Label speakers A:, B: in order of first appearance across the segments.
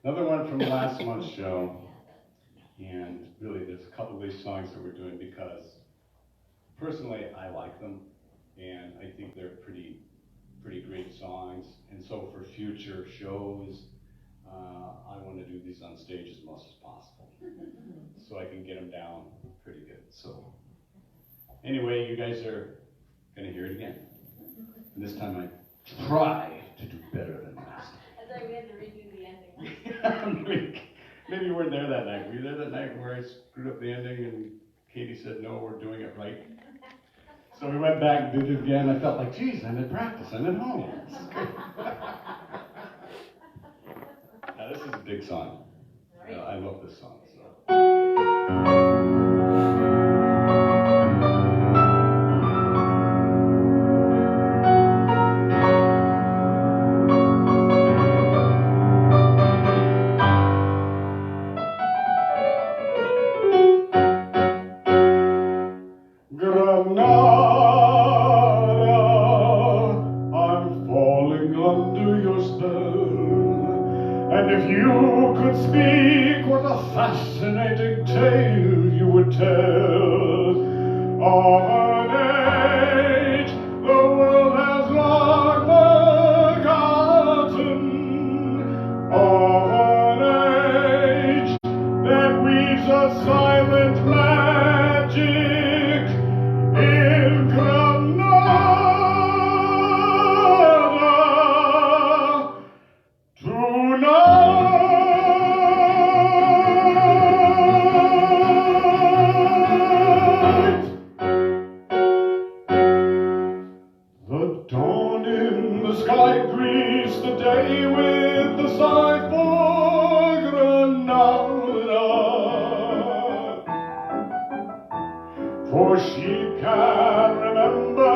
A: Another one from last month's show, and really there's a couple of these songs that we're doing because personally I like them, and I think they're pretty great songs, and so for future shows, I want to do these on stage as much as possible, so I can get them down pretty good. So anyway, you guys are going to hear it again, and this time I try to do better than last.
B: I thought we had to redo the ending.
A: Maybe you weren't there that night. Were you there that night where I screwed up the ending and Katie said, no, we're doing it right? So we went back and did it again. I felt like, geez, I'm in practice. I'm at home. This is good. Now, this is a big song. I love this song. So.
C: Fascinating tale you would tell of an age the world has long forgotten, of an age that weaves a silent magic in Granada. Tonight the day with the sigh for Granada, for she can remember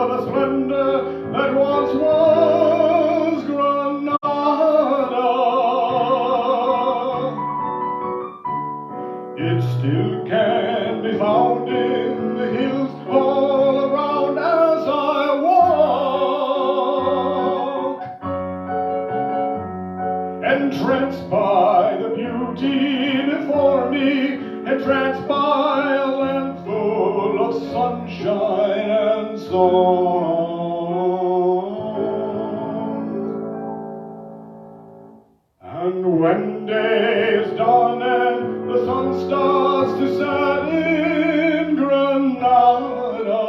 C: the splendor that once was Granada. It still can be found in the hills all around as I walk, entranced by the beauty before me, entranced by a land full of sunshine and song. And when day is done and the sun starts to set in Granada,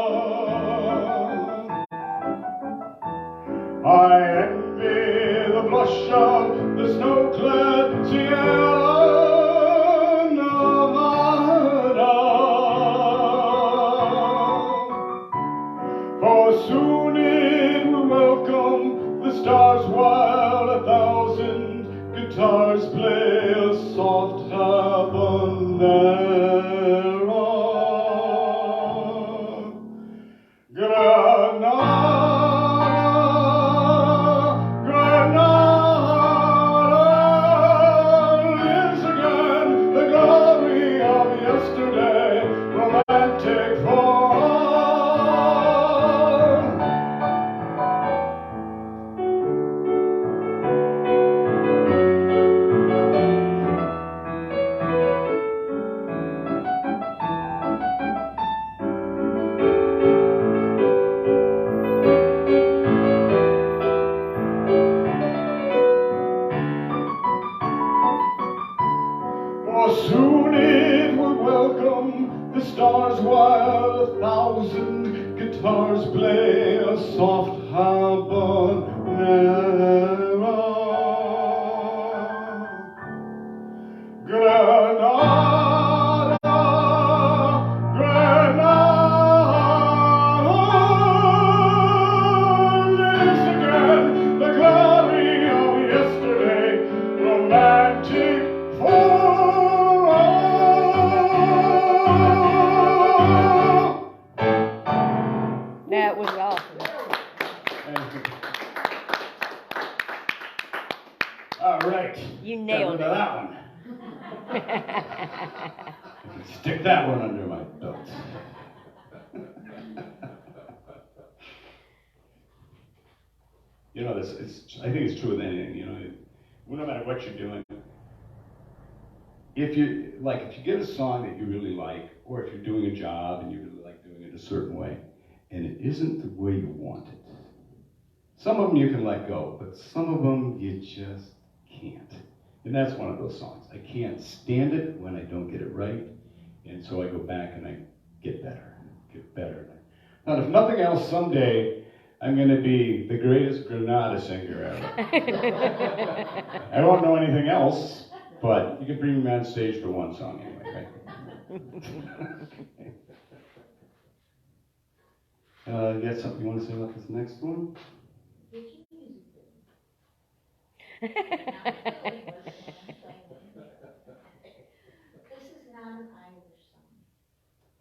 C: I envy the blush of the snow-clad Sierra Nevada, for soon it will welcome the stars while 1,000 guitars play a soft habanera. Soon it will welcome the stars while 1,000 guitars play a soft habanera. Granada, Granada lives again, the glory of yesterday, romantic for
D: that was awesome.
A: All right.
D: You nailed it.
A: That one. Stick that one under my belt. You know, I think it's true with anything. You know, no matter what you're doing, if you get a song that you really like, or if you're doing a job and you really like doing it a certain way, and it isn't the way you want it, some of them you can let go, but some of them you just can't. And that's one of those songs. I can't stand it when I don't get it right, and so I go back and I get better. Now, if nothing else, someday I'm going to be the greatest Granada singer ever. I won't know anything else, but you can bring me on stage for one song anyway, right? You got something you want to say about this next one?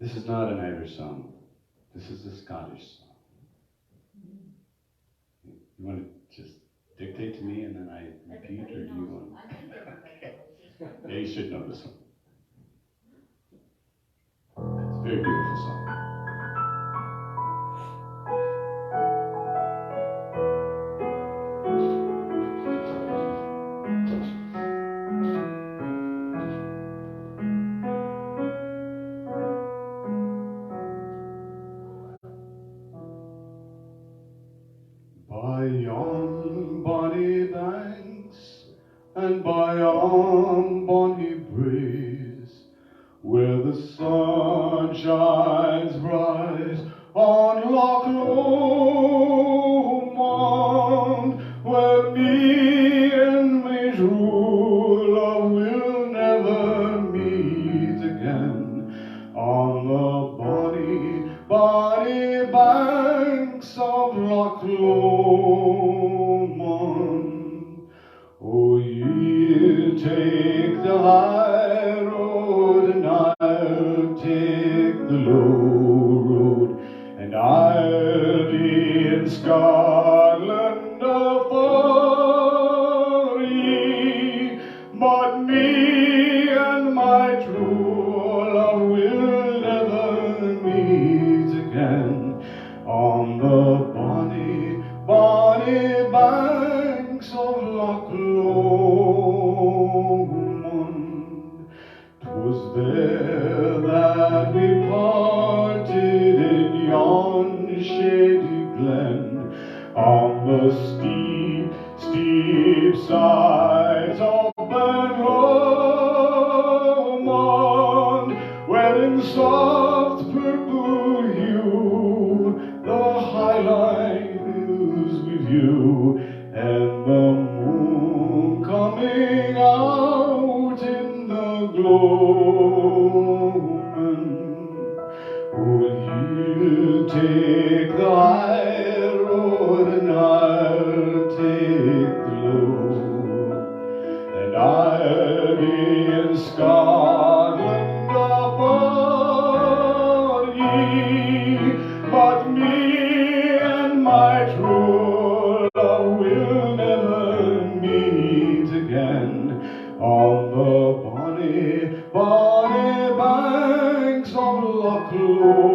A: This is not an Irish song. This is a Scottish song. You want to just dictate to me and then I repeat, or do you want? Okay. Yeah, you should know this one. It's a very beautiful song. By yon bonny banks and by yon bonny breeze, where the sun shines bright on Loch Lomond, where me and my true love will never meet again, on the bonny, bonny banks of Loch Lomond. Oh, ye'll take the high road and I'll take the low road, and I'll be in Scotland afar ye, but me and my true love will never meet again, on the bonny, bonny banks of Loch Lomond. 'Twas there that we parted in yon shady glen, on the steep, steep sides of Ben Lomond, where in soft purple hue the highline hills we view, and the moon coming out in the gloaming. Will you take the high road and I'll take the low, and I'll be in Scotland afar ye, but me and my true love will never meet again, on the bonny, bonny banks of Loch Lomond.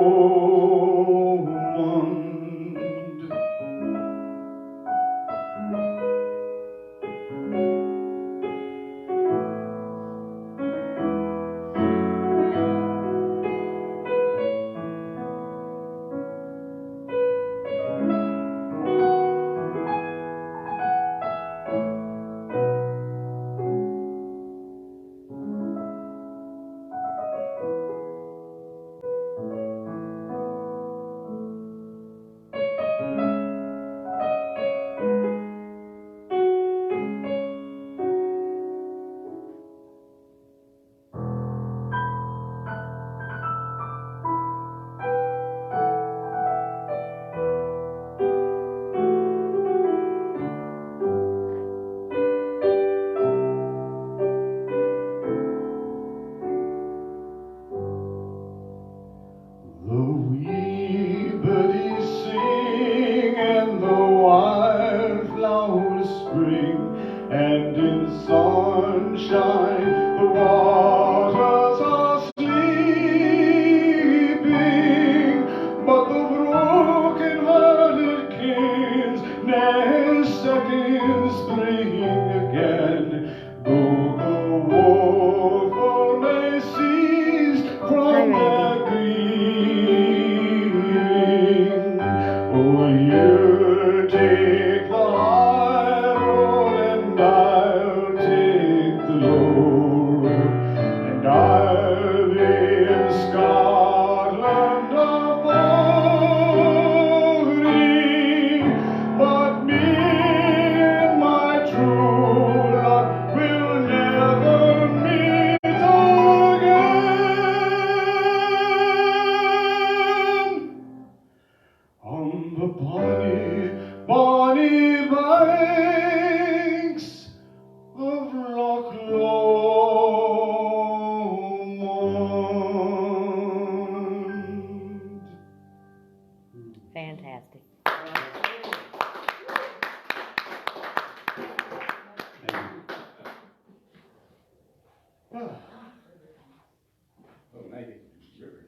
A: Oh, now you get river.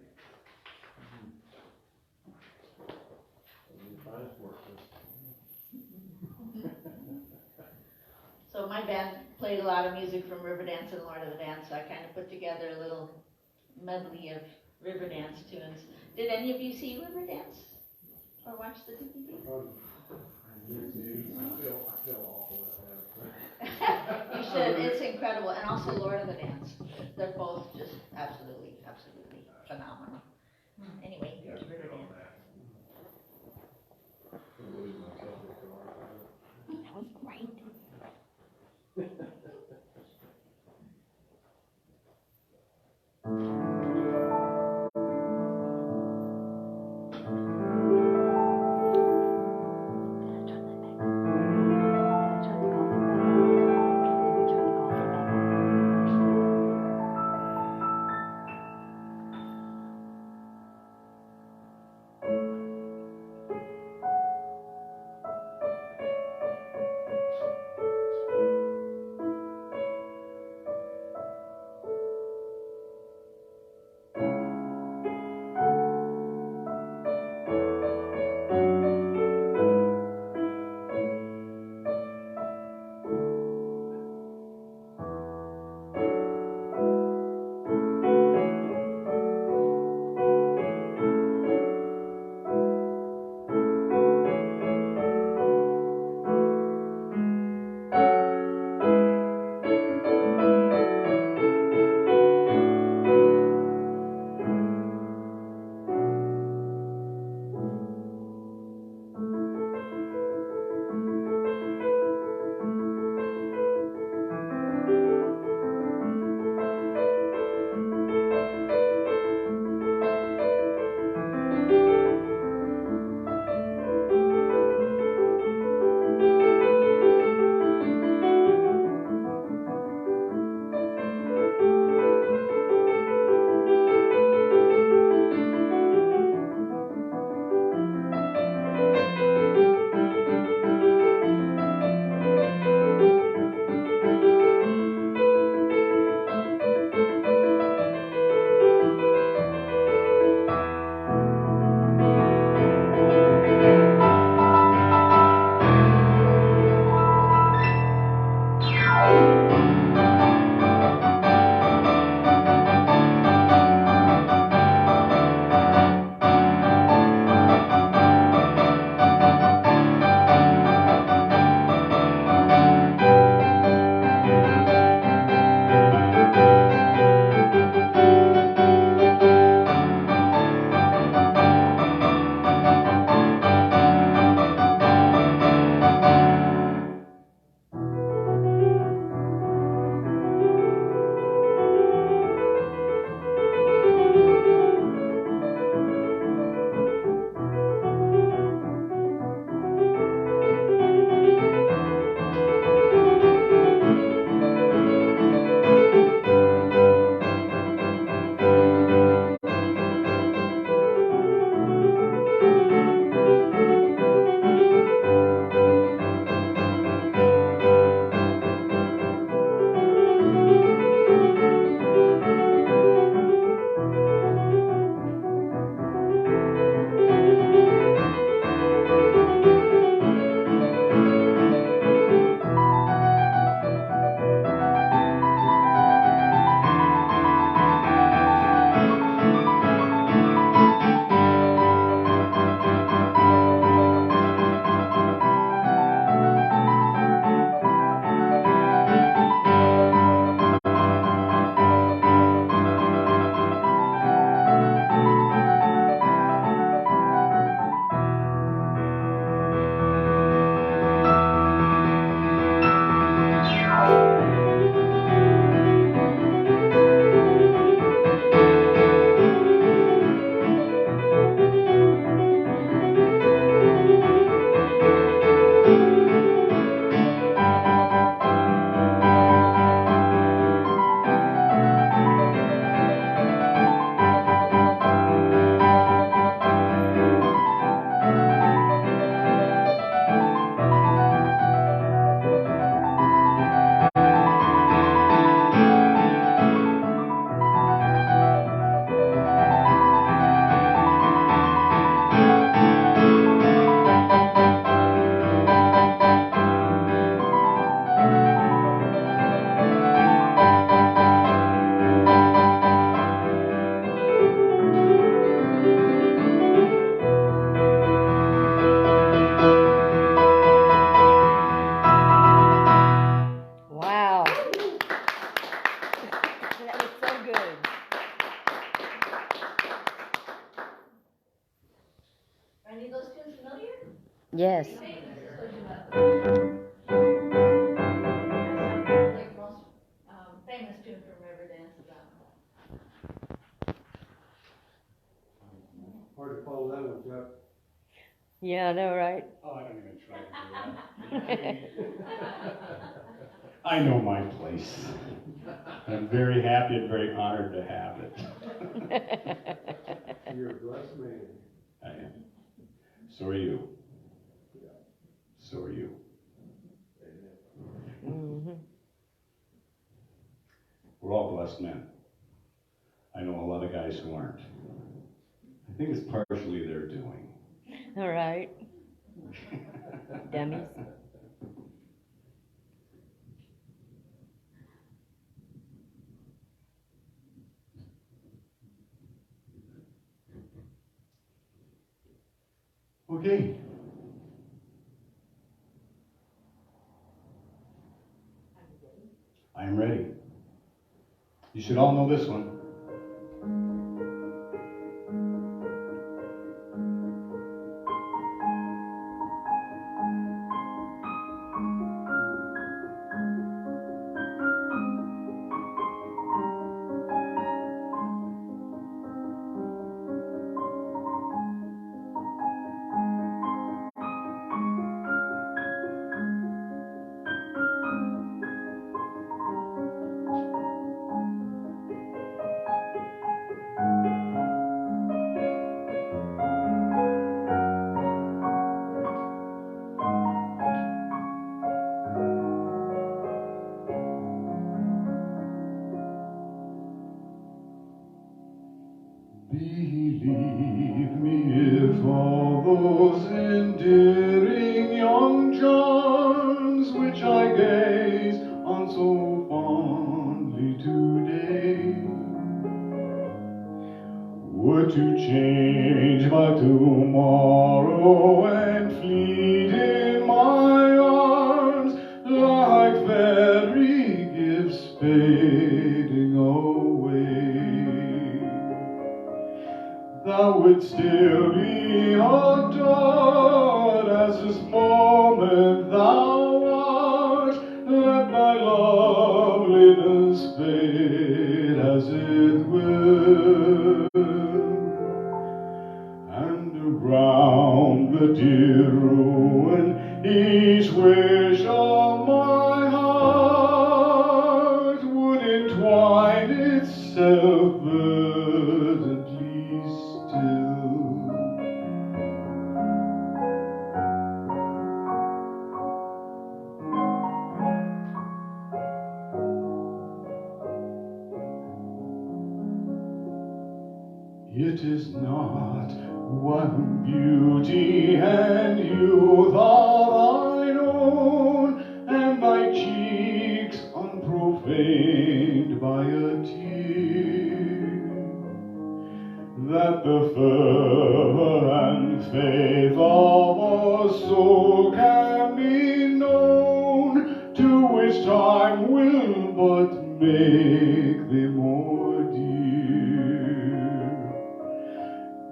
E: So my band played a lot of music from Riverdance and Lord of the Dance, so I kind of put together a little medley of Riverdance tunes. Did any of you see Riverdance? Or watch the DVD?
C: I feel awful with
E: You should, it's incredible, and also Lord of the Dance. They're both just absolutely, absolutely phenomenal. Anyway, here's Riverdance.
D: That was great. good.
E: Are any of those tunes familiar?
D: Yes.
E: Famous is what you have. Like most famous tune from Riverdance is that one.
C: Hard to follow that one, Jeff.
D: Yeah, I know, right?
A: Oh, I don't even try to do that. I know my place. I'm very happy and very honored to have it.
C: You're a blessed man.
A: I am. So are you. So are you.
D: Mm-hmm.
A: We're all blessed men. I know a lot of guys who aren't. I think it's partially their doing.
D: All right. Dummies.
A: Okay. I am ready. You should all know this one. Believe me if all those endearing young charms which I gaze on so fondly today were to change by tomorrow and fleet in my arms like fairy gifts fading away. Thou wouldst still be adored as this moment thou art. Let thy loveliness fade as it will, and around the dear ruin each wish of my heart would entwine itself verdantly still. It is not one beauty and youth are thine own, and thy cheeks unprofaned by a tear, that the fervor and faith of a soul can be known, to which time will but make thee more dear.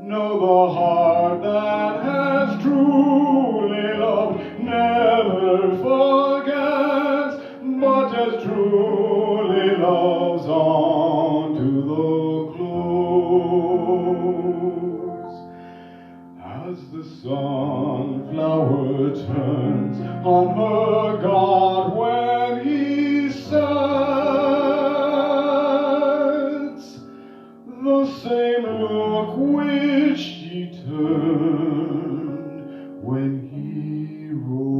A: Know the heart that has truly loved never forgets, but as truly loves on to the close. As the sunflower turns on her god when he sets, the same look which she turned when he rose.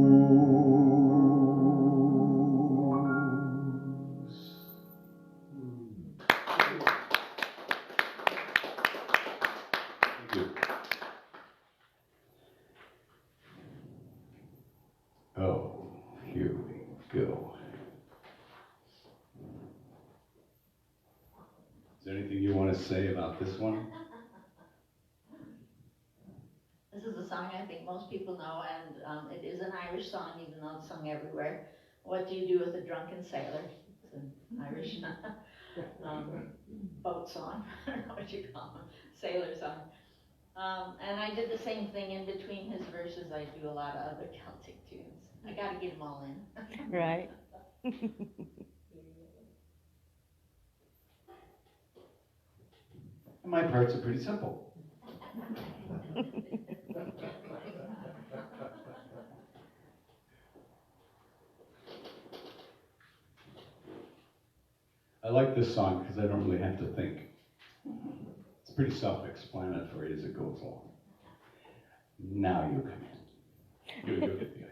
A: Thank you. Oh, here we go. Is there anything you want to say about this one?
E: This is a song I think most people know, and it is an Irish song, even though it's sung everywhere. What do you do with a drunken sailor? It's an Irish. boat song, I don't know what you call them, sailor song. And I did the same thing in between his verses. I do a lot of other Celtic tunes. I got to get them all in.
D: Right.
C: My parts are pretty simple.
A: I like this song because I don't really have to think. It's pretty self-explanatory as it goes along. Now you come in. You get the idea.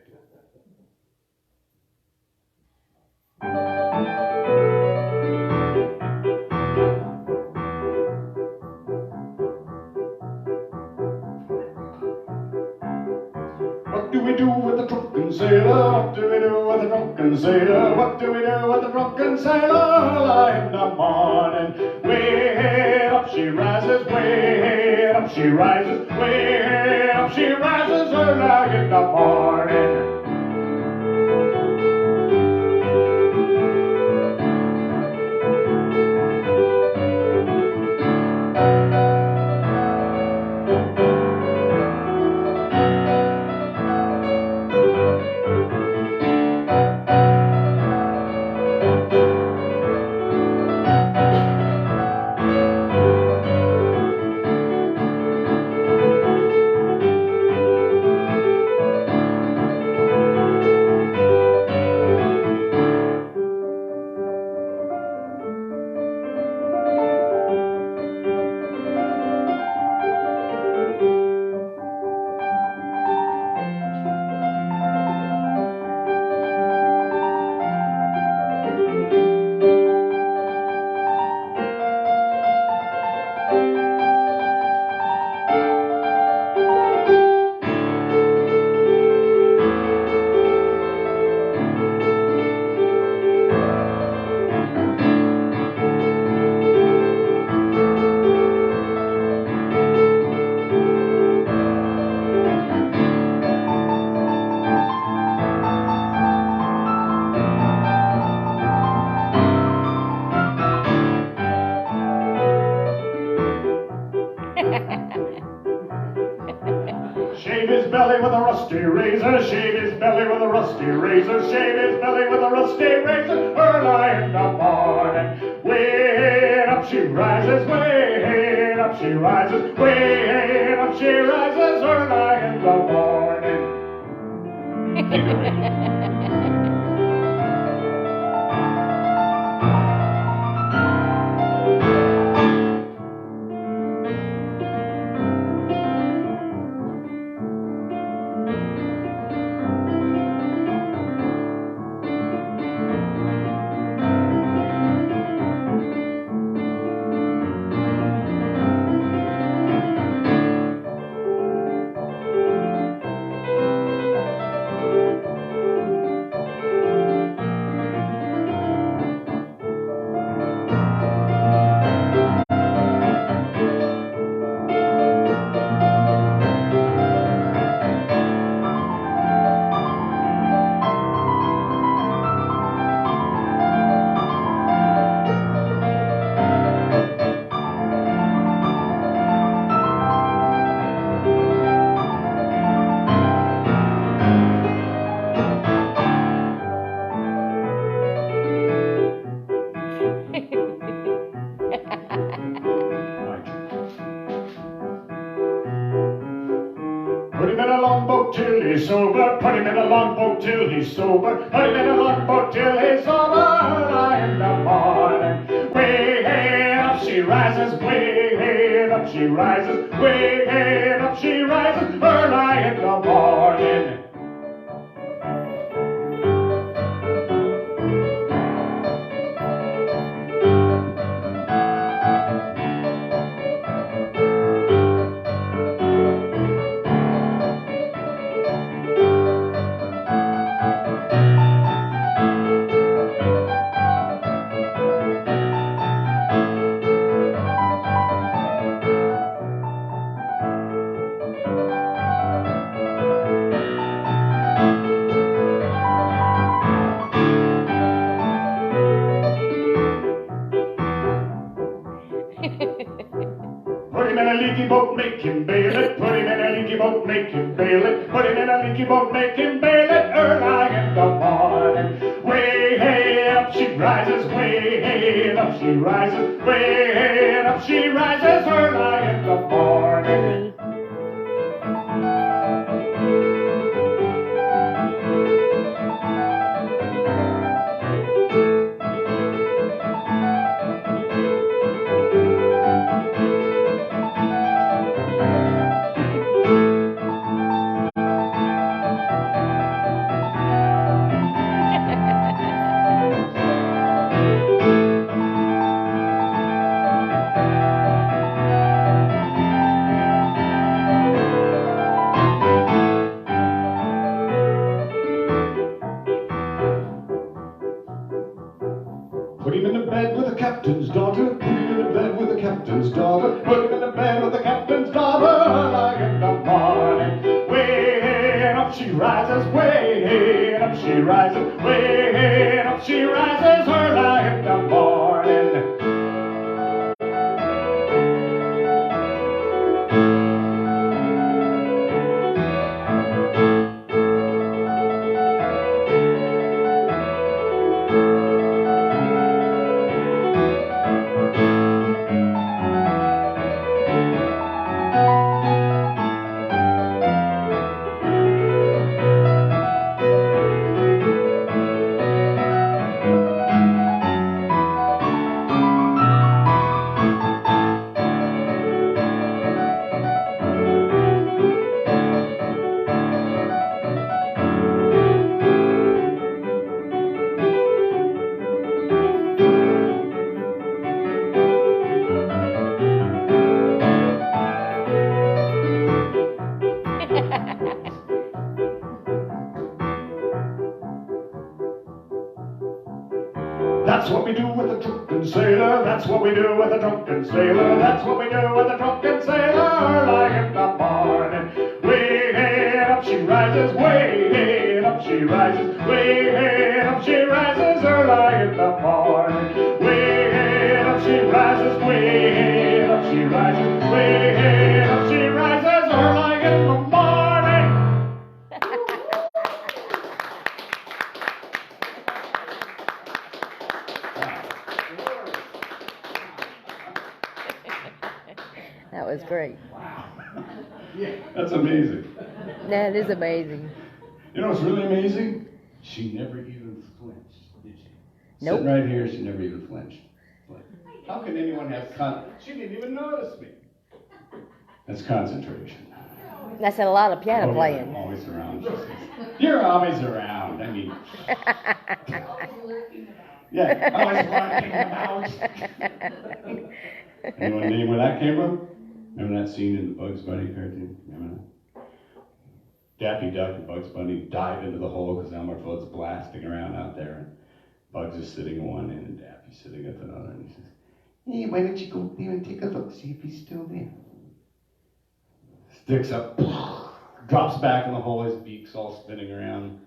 C: What do we do with the drunken sailor? What do we do with the drunken sailor? What do we do with the drunken sailor? Early in the morning, way up she rises, way up she rises, way up she rises early in the morning. Shave his belly with a rusty razor, shave his belly with a rusty razor, shave his belly with a rusty razor, early in the morning. Way up she rises, way up she rises, way up she rises, early in the morning. Put him in a longboat till he's sober, put him in a longboat till he's sober, put him in a longboat till he's sober, early in the morning. Way up she rises, way up she rises, way up she rises, early in the morning. him in a leaky boat, make him bail it. Put him in a leaky boat, make him bail it. Put him in a leaky boat, make him bail it. Early in the morning. Way hey, up she rises, way hey, up she rises, way hey, up she rises. Early in the morning. Put him in the bed with the captain's daughter. Put him in the bed with the captain's daughter. Put him in the bed with the captain's daughter. Early in the morning. Way up she rises. Way up she rises. Way up she rises. Early in the morning. That's what we do with a drunken sailor. That's what we do with a drunken sailor. That's what we do with a drunken sailor. Early in the morning. Way up she rises. Way up she rises. Way up she rises. Early in the morning. Way up she rises. Way up she rises. Way up she rises. Early in the morning.
D: That was great.
A: Wow. Yeah, that's amazing.
D: That is amazing.
A: You know what's really amazing? She never even flinched, did she?
D: Nope.
A: Sitting right here, she never even flinched. But how can anyone have She didn't even notice me. That's concentration.
D: That's a lot of piano
A: Oh,
D: playing.
A: You're always around. She says. You're always around. I mean. Yeah, always lurking about. Anyone name where that came from? Remember that scene in the Bugs Bunny cartoon? Remember that? Daffy Duck and Bugs Bunny dive into the hole because Elmer Fudd's blasting around out there. And Bugs is sitting at one end and Daffy's sitting at another. And he says, hey, why don't you go there and take a look, see if he's still there. Sticks up, drops back in the hole, his beak's all spinning around.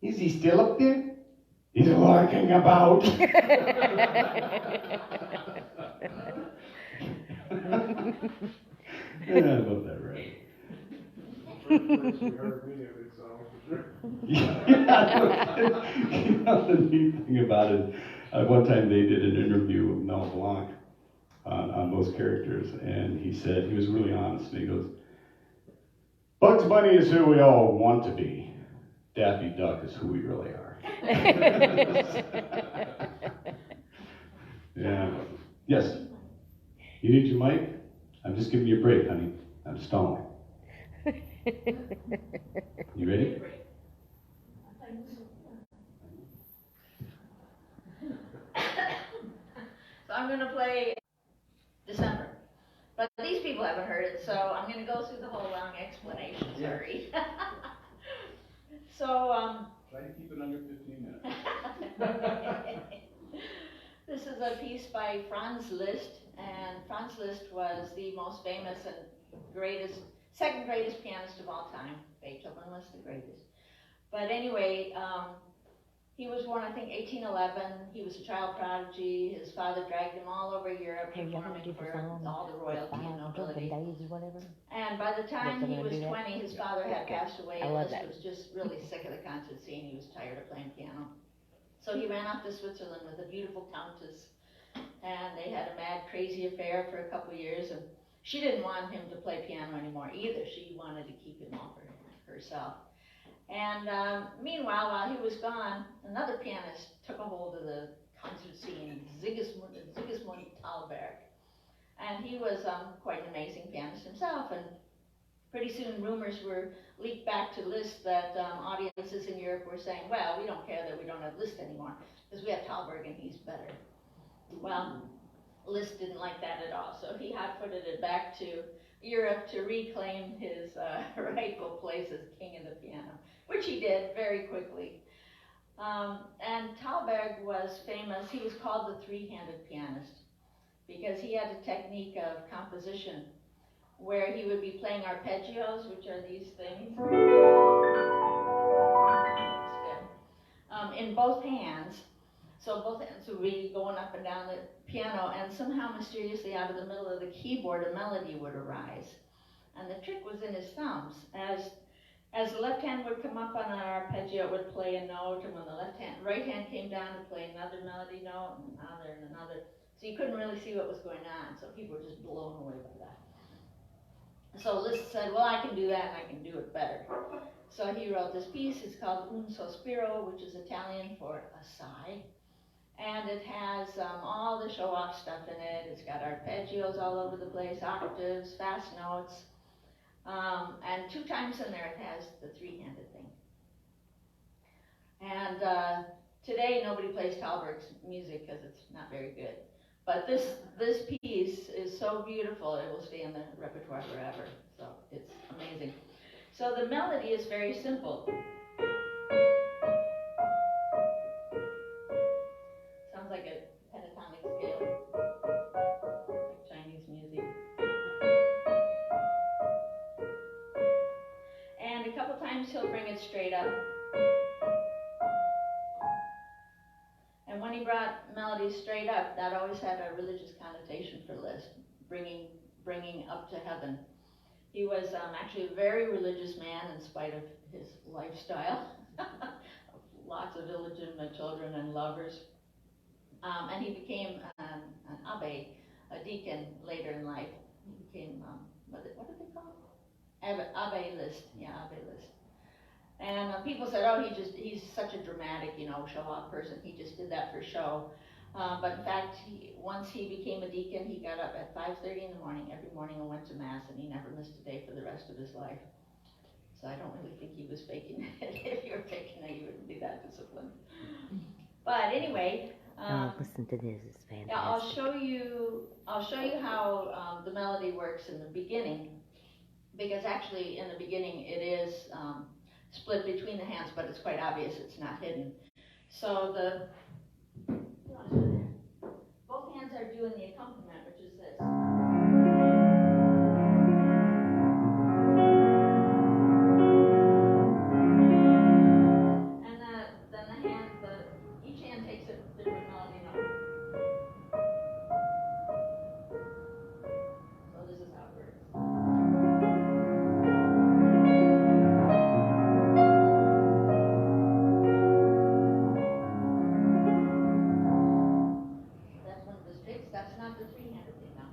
A: Is he still up there? He's lurking about. Yeah, I love that, right? Yeah, you know, the neat thing about it, one time they did an interview with Mel Blanc on those characters, and he said, he was really honest, and he goes, Bugs Bunny is who we all want to be. Daffy Duck is who we really are. Yeah. Yes. You need your mic? I'm just giving you a break, honey. I'm stalling. You ready?
E: So I'm going to play December. But these people haven't heard it, so I'm going to go through the whole long explanation, sorry. So,
A: Try to keep it under 15 minutes.
E: this is a piece by Franz Liszt, and Franz Liszt was the most famous and greatest, second greatest pianist of all time. Beethoven was the greatest. But anyway, He was born, I think, 1811. He was a child prodigy. His father dragged him all over Europe
D: Hey, y'all
E: performing
D: gonna do the
E: for
D: song?
E: all the royalty and nobility.
D: Days or whatever?
E: And by the time
D: Yes, I'm
E: he
D: gonna
E: was
D: do that.
E: 20, his father had passed away,
D: I
E: and
D: love
E: Liszt
D: that.
E: was just really sick of the concert scene. He was tired of playing piano. So he ran off to Switzerland with a beautiful countess, and they had a mad, crazy affair for a couple years, and she didn't want him to play piano anymore either. She wanted to keep him all for herself. And meanwhile, while he was gone, another pianist took a hold of the concert scene, Sigismund Thalberg. And he was quite an amazing pianist himself, and pretty soon rumors were leaked back to Liszt that audiences in Europe were saying, well, we don't care that we don't have Liszt anymore, because we have Thalberg and he's better. Well, Liszt didn't like that at all, so he hot-footed it back to Europe to reclaim his rightful place as king of the piano, which he did very quickly. And Thalberg was famous. He was called the three-handed pianist because he had a technique of composition where he would be playing arpeggios, which are these things, in both hands. So both hands would be going up and down the piano, and somehow mysteriously out of the middle of the keyboard a melody would arise. And the trick was in his thumbs. As the left hand would come up on an arpeggio, it would play a note, and when the right hand came down to play another melody note, and another. So you couldn't really see what was going on, so people were just blown away by that. So Liszt said, well, I can do that, and I can do it better. So he wrote this piece. It's called Un Sospiro, which is Italian for a sigh. And it has all the show-off stuff in it. It's got arpeggios all over the place, octaves, fast notes. And 2 times in there it has the three-handed thing. And today nobody plays Thalberg's music because it's not very good. But this piece is so beautiful, it will stay in the repertoire forever. So it's amazing. So the melody is very simple. Sounds like a pentatonic scale, like Chinese music. And a couple times he'll bring it straight up. And when he brought melodies straight up, that always had a religious connotation for Liszt, bringing up to heaven. He was actually a very religious man in spite of his lifestyle. Lots of illegitimate children and lovers. And he became an abbé, a deacon later in life. He became, what did they call it? Abbé Liszt, yeah, Abbé Liszt. And people said, oh, he's such a dramatic, show-off person. He just did that for show. But in fact, once he became a deacon, he got up at 5:30 in the morning every morning and went to Mass, and he never missed a day for the rest of his life. So I don't really think he was faking it. If you were faking it, you wouldn't be that disciplined. But anyway,
D: listen to this, it's fantastic.
E: yeah, I'll show you how the melody works in the beginning, because actually in the beginning it is split between the hands, but it's quite obvious it's not hidden. So both hands are doing the accompaniment, which is this. And then each hand takes a different melody note. So this is how it works. That's one of his tricks. That's not the three-handed thing now.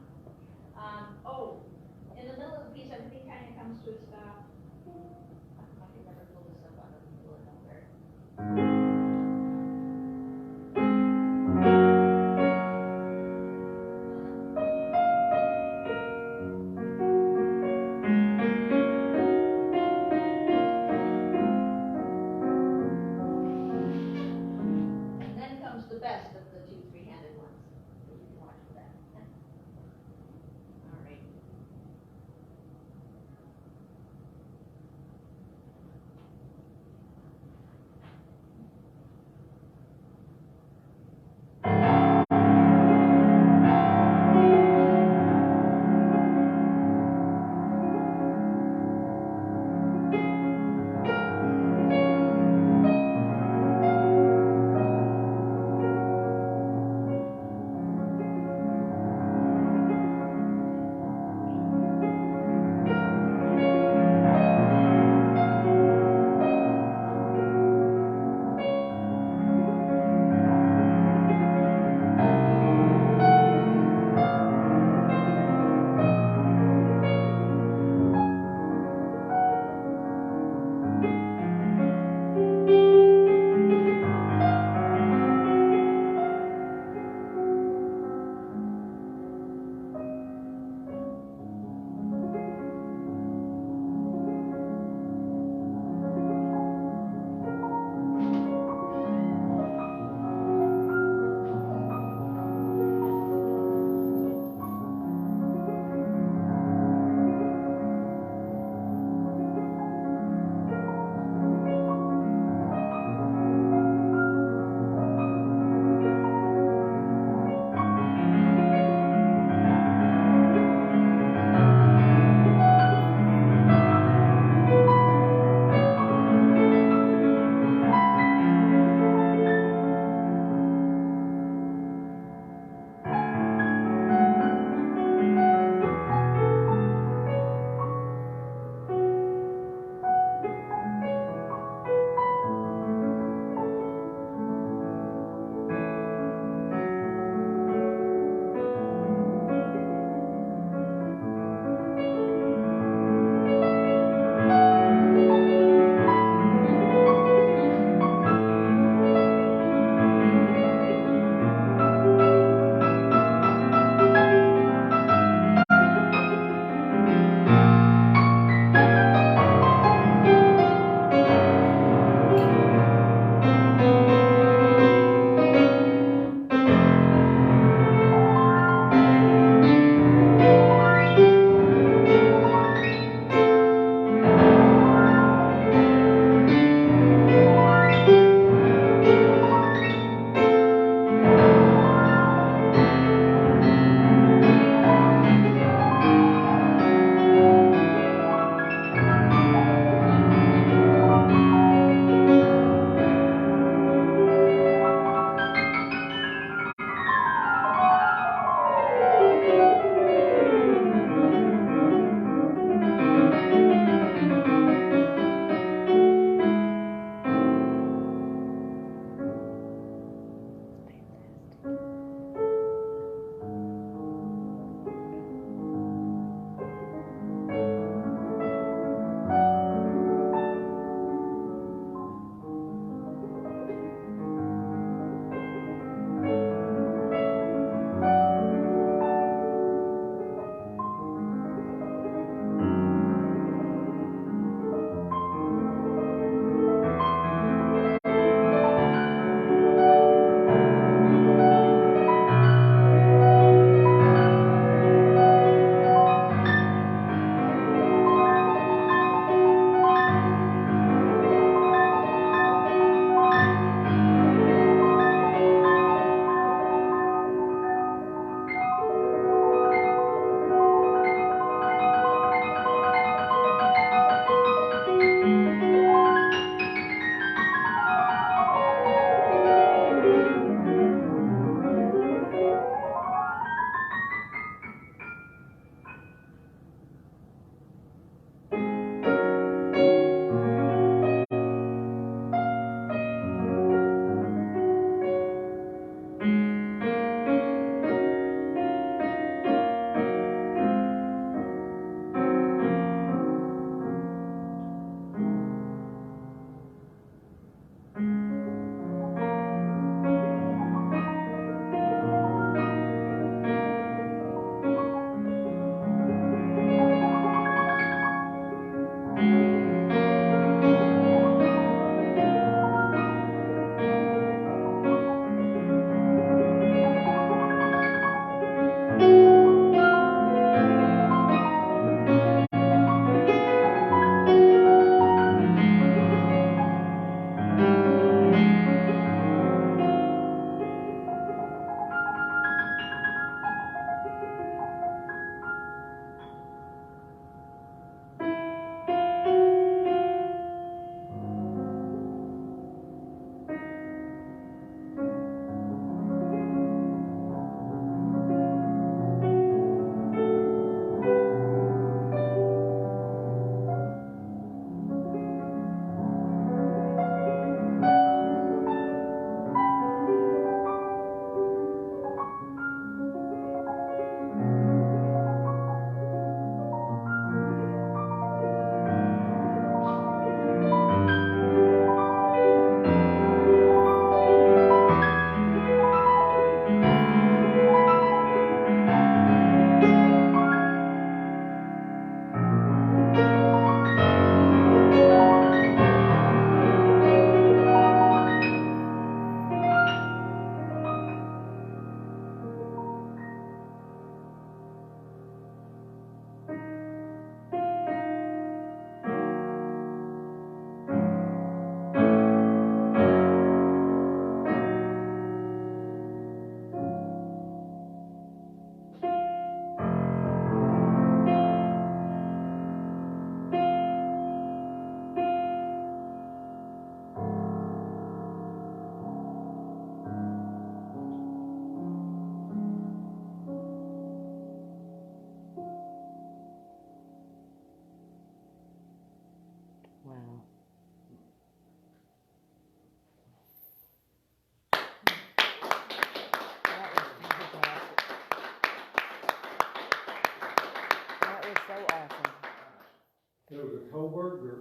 F: Coburg or?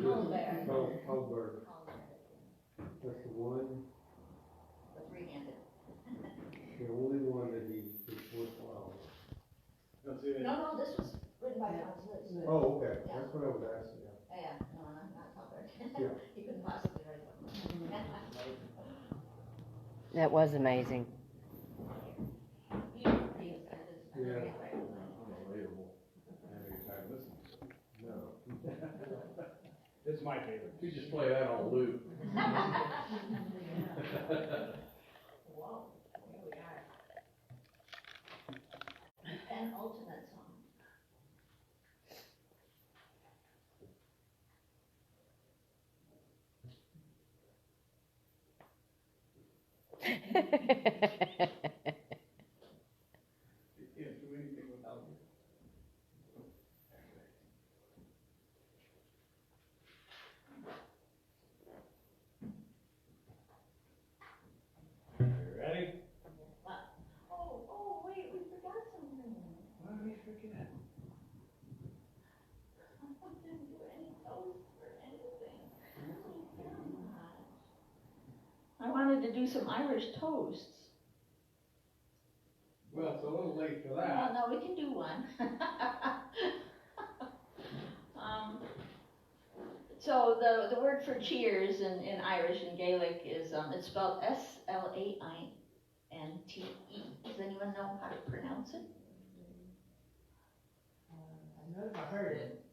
E: Colbert.
F: Coburg. That's the one,
E: The three-handed.
F: the only one that he's worthwhile.
E: No, this was written by Franz Liszt.
F: Oh, okay,
E: Yeah.
F: that's what I was asking, yeah.
E: Yeah, no, not Colbert.
F: Yeah.
E: He couldn't possibly write one.
D: That was amazing.
E: You read that is-
F: Yeah.
C: Unbelievable. Having a time listening.
F: No.
C: It's my favorite.
G: You just play that on loop.
E: Whoa, here we are. Penultimate song.
A: You can't do anything without me.
C: You ready?
E: Oh, wait, we forgot something.
A: What did we forget?
E: I didn't do any toast or anything. Oh my gosh. I wanted to do some Irish toasts.
A: Well, it's a little late for
E: Oh,
A: that.
E: no, we can do one. So the word for cheers in Irish and Gaelic is, it's spelled Slainte. Does anyone know how to pronounce it?
G: I heard it.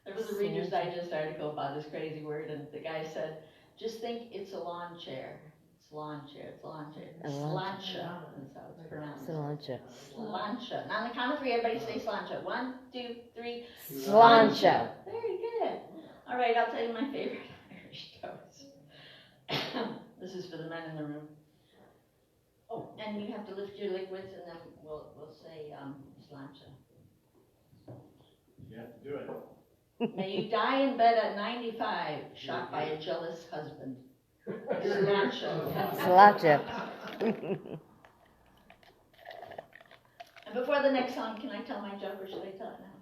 E: There was a Reader's Digest article about this crazy word, and the guy said, just think it's a lawn chair. It's lawn chair, it's lawn chair.
D: A lawn
E: Slancha, that's how it's pronounced.
D: Slancha.
E: Slancha. Now on the count of three, everybody say slancha. 1, 2, 3.
D: Slancha.
E: Very good. All right, I'll tell you my favorite Irish toast. This is for the men in the room. Oh, and you have to lift your liquids, and then we'll say slancha.
A: You have to do it.
E: May you die in bed at 95, shot by a jealous husband. Slancha.
D: Slancha.
E: And before the next song, can I tell my joke, or should I tell it now?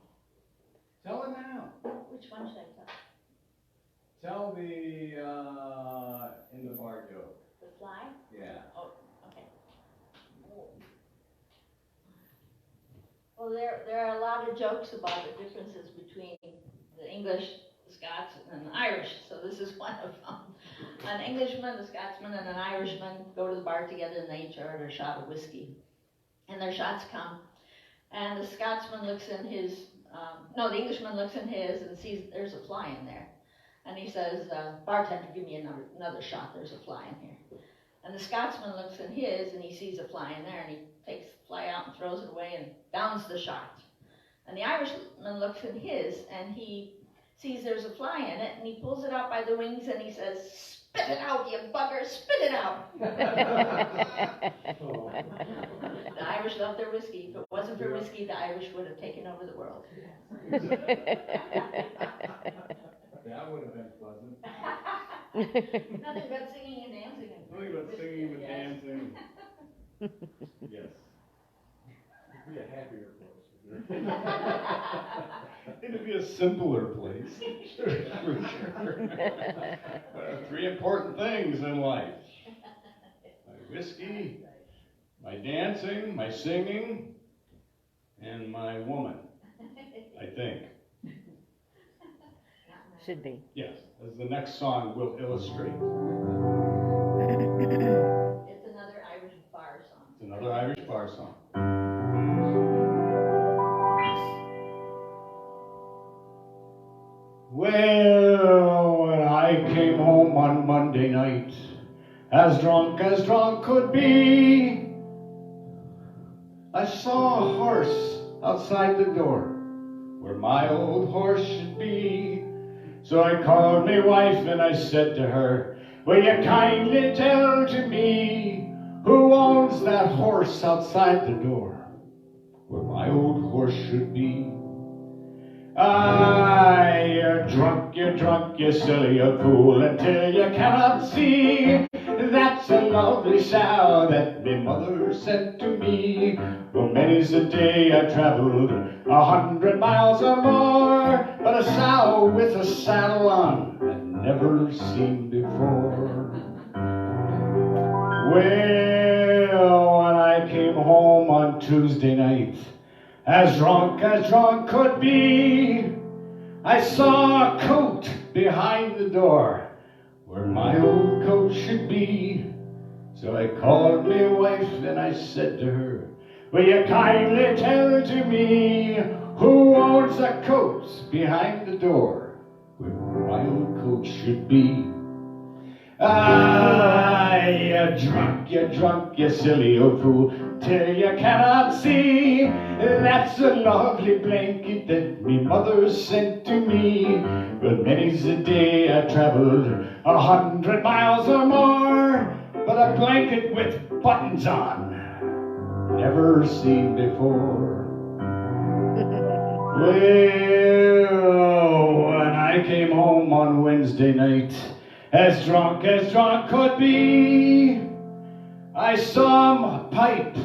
A: Tell it now.
E: Which one should I tell?
A: Tell the, in the bar joke.
E: The fly?
A: Yeah.
E: Oh, okay. Well, there are a lot of jokes about the differences between the English, the Scots, and the Irish, so this is one of them. An Englishman, a Scotsman, and an Irishman go to the bar together, and they each order a shot of whiskey. And their shots come, and the Scotsman looks in his, the Englishman looks in his and sees there's a fly in there. And he says, bartender, give me another shot, there's a fly in here. And the Scotsman looks in his and he sees a fly in there, and he takes the fly out and throws it away and downs the shot. And the Irishman looks in his and he sees there's a fly in it, and he pulls it out by the wings and he says, spit it out, you bugger, spit it out. The Irish love their whiskey. If it wasn't for whiskey, the Irish would have taken over the world.
A: That would have been pleasant.
E: Nothing but singing and dancing.
A: Nothing but singing and
E: Yes.
A: dancing. Yes.
F: It'd be a happier place.
A: It'd be a simpler place. For sure. There are 3 important things in life. My whiskey, my dancing, my singing, and my woman, I think.
D: Should be.
A: Yes, as the next song will illustrate.
E: It's another Irish bar song.
A: It's another Irish bar song. Well, when I came home on Monday night, as drunk could be, I saw a horse outside the door, where my old horse should be. So I called my wife and I said to her, will you kindly tell to me who owns that horse outside the door, where my old horse should be? Ah, you're drunk, you silly, you fool, until you cannot see that's a
C: lovely sow that me mother sent to me. Well, many's the day I traveled 100 miles or more, but a sow with a saddle on I'd never seen before. Well, when I came home on Tuesday night, as drunk could be, I saw a coat behind the door where my old coat should be. So I called me wife and I said to her, will you kindly tell to me who owns the coat behind the door where my old coat should be? Ah, you're drunk, you silly old fool, till you cannot see. That's a lovely blanket that me mother sent to me. But many's the day I traveled 100 miles or more, but a blanket with buttons on, never seen before. Well, when I came home on Wednesday night, as drunk could be, I saw a pipe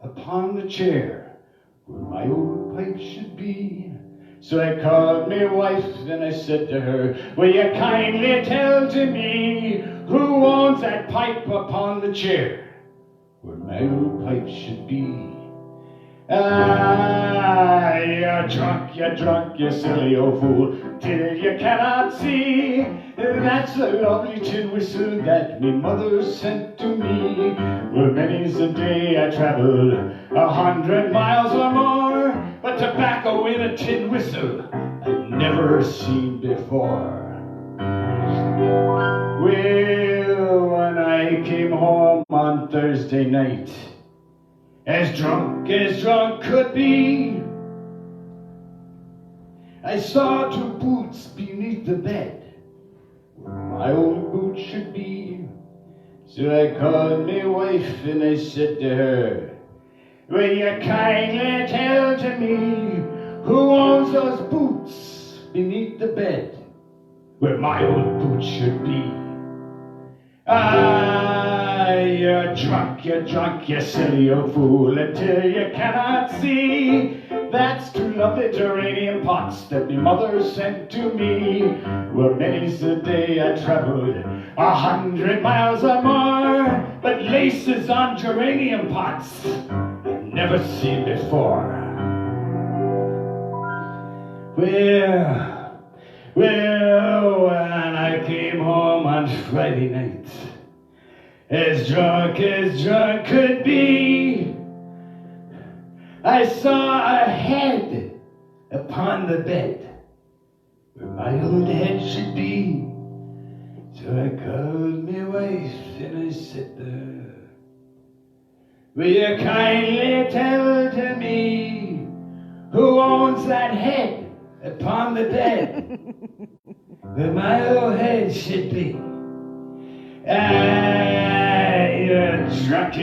C: upon the chair where my old pipe should be. So I called me wife and I said to her, will you kindly tell to me who owns that pipe upon the chair where my old pipe should be? Ah, you're drunk, you silly old fool, till you cannot see. That's a lovely tin whistle that me mother sent to me. Well, many's the day I traveled 100 miles or more, but tobacco in a tin whistle I'd never seen before. Well, when I came home on Thursday night, as drunk could be, I saw two boots beneath the bed where my old boot should be. So I called me wife and I said to her, will you kindly tell to me who owns those boots beneath the bed where my old boot should be? Ah, you're drunk, you silly old fool, until you cannot see. That's two lovely geranium pots that me mother sent to me. Well, many's the day I traveled 100 miles or more, but laces on geranium pots I'd never seen before. Well, when I came home on Friday night, as drunk could be, I saw a head upon the bed where my old head should be. So I called me wife and I said to her, will you kindly tell to me who owns that head upon the bed where my old head should be? Ah, you're drunk,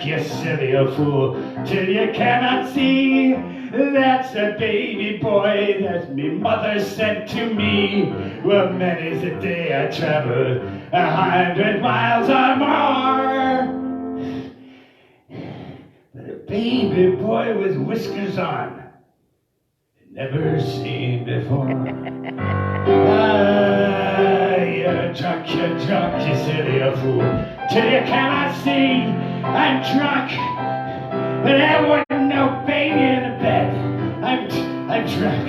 C: you silly old fool, till you cannot see. That's a baby boy that me mother sent to me. Well, many's the day I traveled 100 miles or more, but a baby boy with whiskers on, never seen before. Ah, you're drunk, you silly old fool, till you cannot see. I'm drunk, but there wasn't no baby in the bed. I'm drunk.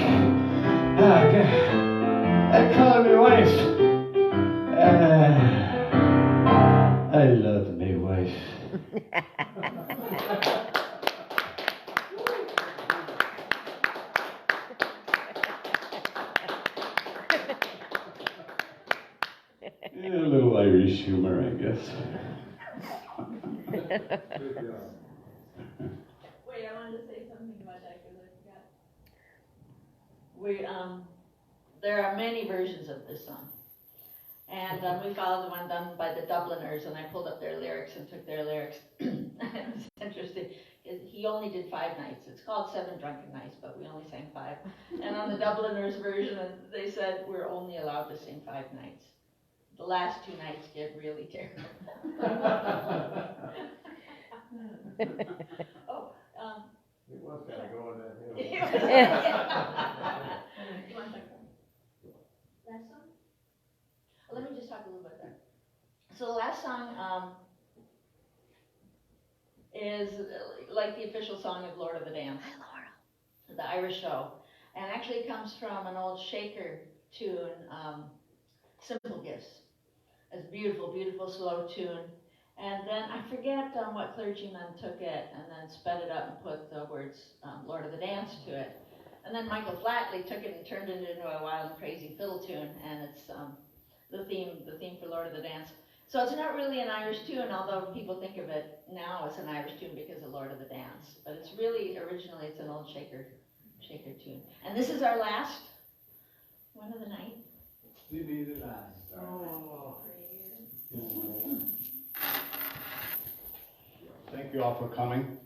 C: Oh, God. I called my wife. I love me wife. Yeah, a little Irish humor, I guess.
F: Good job.
B: Wait, I wanted to say something about that because I forgot.
E: There are many versions of this song. And we followed the one done by the Dubliners, and I pulled up their lyrics and took their lyrics. It was interesting. He only did 5 nights. It's called 7 Drunken Nights, but we only sang 5. And on the Dubliners version, they said we're only allowed to sing 5 nights. The last 2 nights get really terrible. Oh,
F: It was kind of going that hill.
E: you want to talk about last song? Let me just talk a little bit there. So the last song is like the official song of Lord of the Dance, the Irish show, and actually comes from an old shaker tune, Simple Gifts. It's a beautiful, beautiful slow tune. And then I forget what clergyman took it and then sped it up and put the words Lord of the Dance to it. And then Michael Flatley took it and turned it into a wild and crazy fiddle tune, and it's the theme for Lord of the Dance. So it's not really an Irish tune, although people think of it now as an Irish tune because of Lord of the Dance. But it's really, originally, it's an old shaker tune. And this is our last one of the night.
F: To be the last.
E: Oh.
A: Thank you all for coming.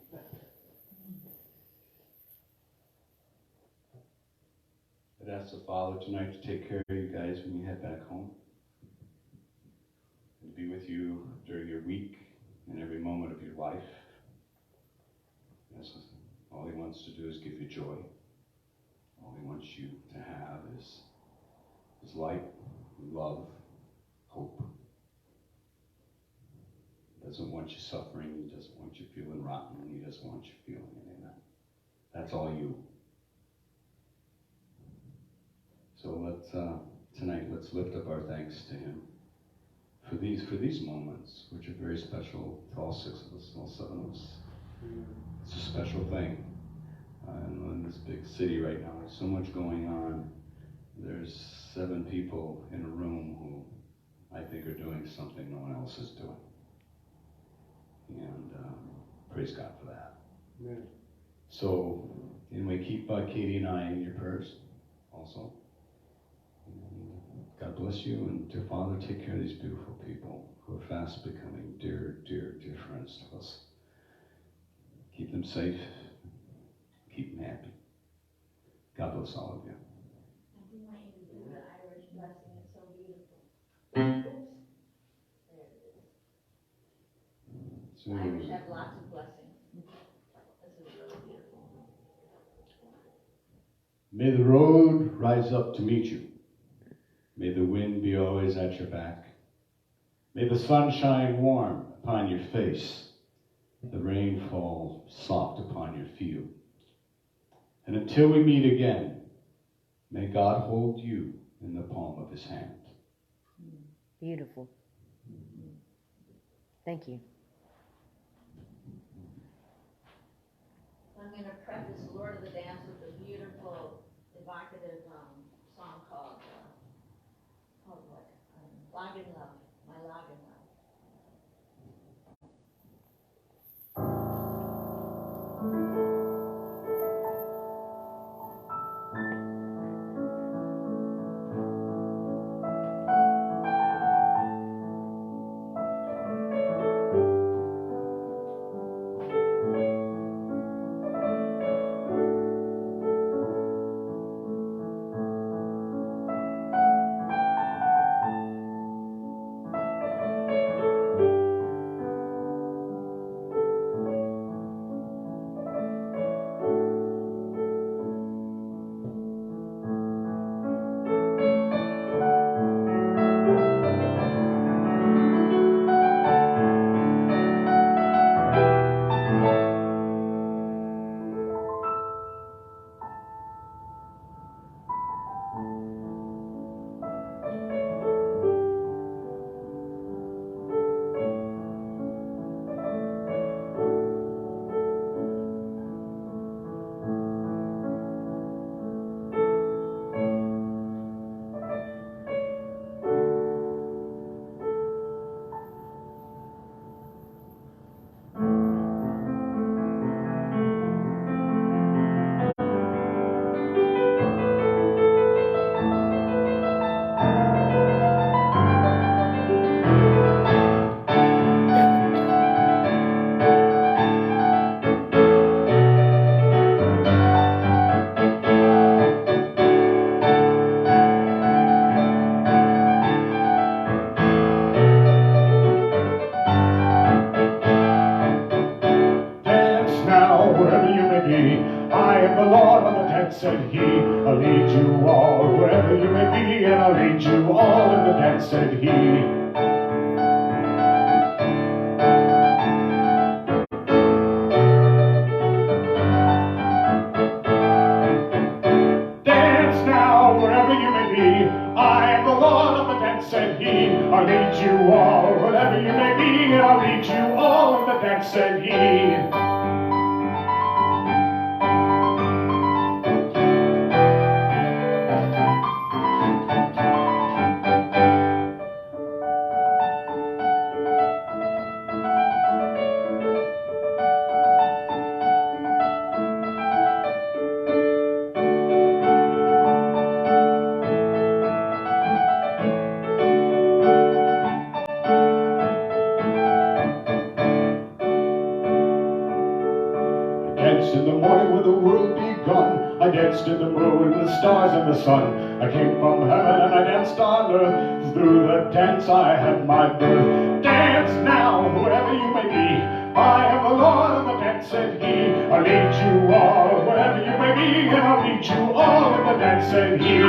A: I'd ask the Father tonight to take care of you guys when you head back home. And be with you during your week and every moment of your life. Yes, all He wants to do is give you joy. All He wants you to have is light, love, hope. He doesn't want you suffering. He doesn't want you feeling rotten. He doesn't want you feeling any of that. That's all you. So tonight, let's lift up our thanks to Him for these moments, which are very special to all 6 of us, all 7 of us. It's a special thing. And in this big city right now, there's so much going on. There's 7 people in a room who I think are doing something no one else is doing. And praise God for that.
F: Amen.
A: So, anyway, keep Katie and I in your prayers also. God bless you, and dear Father, take care of these beautiful people who are fast becoming dear, dear, dear friends to us. Keep them safe. Keep them happy. God bless all of you.
B: I do want you to do the Irish blessing. It's so beautiful. There it is.
A: So,
E: Irish have lots of blessings. This is really beautiful.
A: may the road rise up to meet you. May the wind be always at your back. May the sun shine warm upon your face, the rain fall soft upon your field. And until we meet again, may God hold you in the palm of His hand.
D: Beautiful. Thank you.
E: I'm going to preface Lord of the Dance with a beautiful, evocative song called what? Login Love, My Login Love.
C: I am the Lord of the dance, said he. I'll lead you all wherever you may be, and I'll lead you all in the dance, said he. I am the Lord of the dance, said he. I'll lead you all wherever you may be, and I'll lead you all in the dance, said he. I danced in the morning when the world begun. I danced in the moon and the stars and the sun. I came from heaven and I danced on earth. Through the dance I had my birth. Dance now, wherever you may be. I am the Lord of the dance, said he. I'll lead you all wherever you may be, and I'll lead you all in the dance, said he.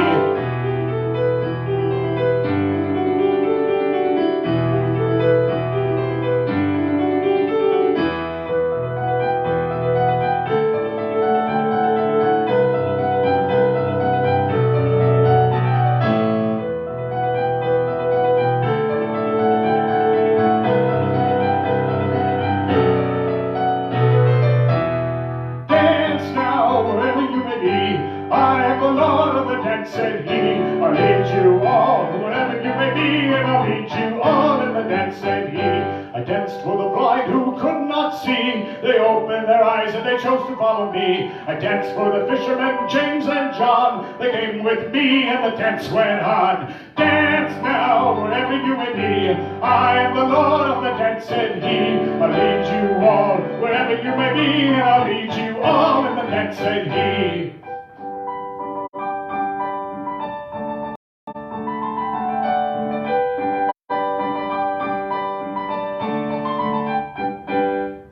C: Said he, I'll lead you all wherever you may be, and I'll lead you all in the dance, said he. I danced for the blind who could not see. They opened their eyes and they chose to follow me. I danced for the fishermen, James and John. They came with me and the dance went on. Dance now, wherever you may be. I am the Lord of the dance, said he. I'll lead you all wherever you may be, and I'll lead you all in the dance, said he.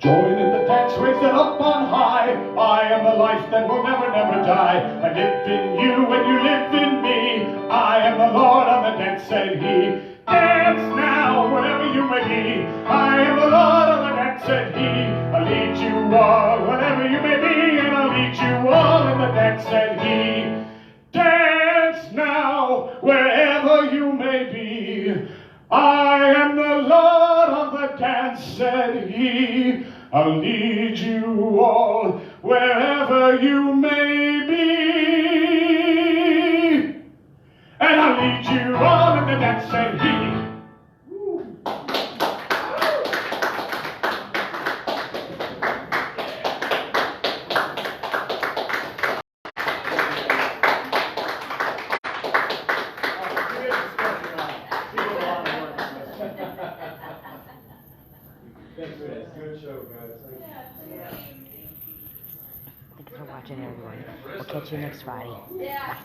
C: Join in the dance, raise it up on high. I am the life that will never, never die. I live in you and you live in me. I am the Lord of the dance, said he. Dance now, wherever you may be. I am the Lord of the dance, said he. I'll lead you all, wherever you may be, and I'll lead you all in the dance, said he. Dance now, wherever you may be. I am the Lord of the dance, said he. I'll lead you all wherever you may be, and I'll lead you all in the dance, said he.
F: Good show, guys.
D: Thanks for watching, everyone. We'll catch you next Friday.
B: Yeah.